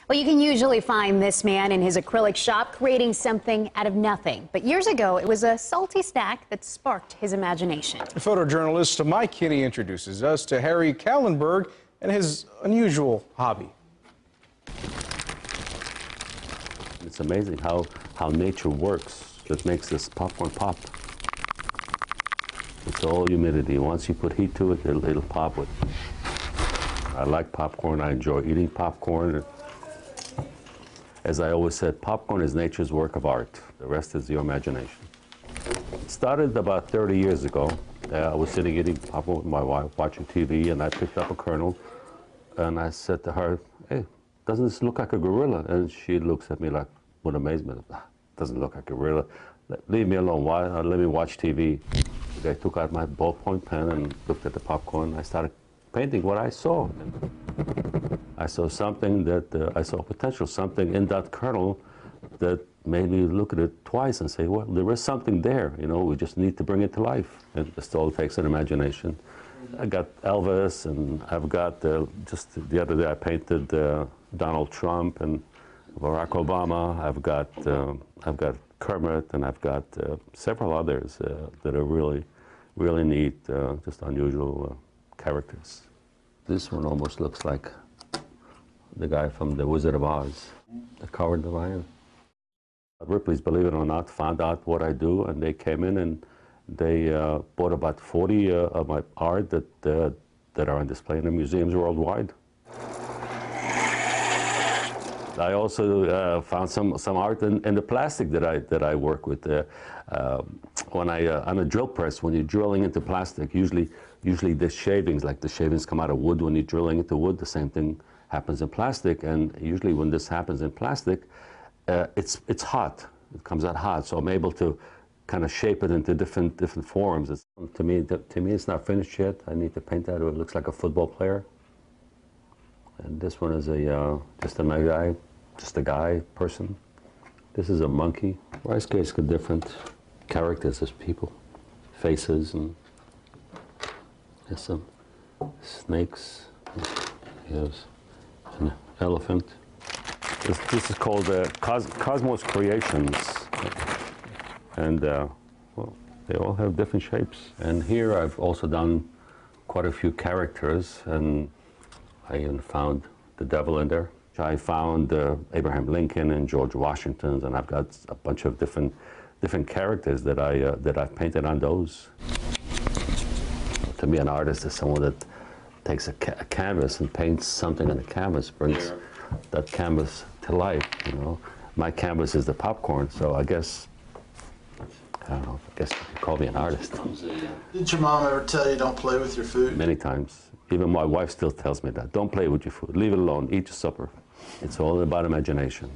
Well, you can usually find this man in his acrylic shop creating something out of nothing. But years ago, it was a salty snack that sparked his imagination. Photojournalist Mike Kinney introduces us to Harry Kallenberg and his unusual hobby. It's amazing how nature works that makes this popcorn pop. It's all humidity. Once you put heat to it, it'll pop with. I like popcorn. I enjoy eating popcorn. As I always said, popcorn is nature's work of art. The rest is your imagination. It started about 30 years ago. I was sitting eating popcorn with my wife, watching TV, and I picked up a kernel, and I said to her, "Hey, doesn't this look like a gorilla?" And she looks at me like, with amazement. "Doesn't look like a gorilla. Leave me alone. Why? Let me watch TV." I took out my ballpoint pen and looked at the popcorn. I started painting what I saw. I saw something that, I saw potential, something in that kernel that made me look at it twice and say, well, there is something there, you know, we just need to bring it to life. It just all takes an imagination. I got Elvis, and I've got, just the other day I painted Donald Trump and Barack Obama. I've got Kermit, and I've got several others that are really, really neat, just unusual characters. This one almost looks like the guy from The Wizard of Oz, the Coward the Lion. Ripley's, believe it or not, found out what I do, and they came in and they bought about 40 of my art that are on display in the museums worldwide. I also found some art in the plastic that I work with. When on a drill press, when you're drilling into plastic, usually the shavings, like the shavings come out of wood. When you're drilling into wood, the same thing happens in plastic. And usually when this happens in plastic, it's hot. It comes out hot. So I'm able to kind of shape it into different forms. To me, it's not finished yet. I need to paint that. It looks like a football player. And this one is just a guy person. This is a monkey. Rice cakes got different characters as people, faces, and there's some snakes. Here's an elephant. This is called Cosmos Creations, and well, they all have different shapes. And here I've also done quite a few characters, and I even found the devil in there. I found Abraham Lincoln and George Washington, and I've got a bunch of different characters that I've painted on those. To me, an artist is someone that takes a canvas and paints something on the canvas, brings that canvas to life. You know, my canvas is the popcorn, so I guess I don't know. I guess you could call me an artist. Did your mom ever tell you don't play with your food? Many times. Even my wife still tells me that. Don't play with your food. Leave it alone. Eat your supper. It's all about imagination.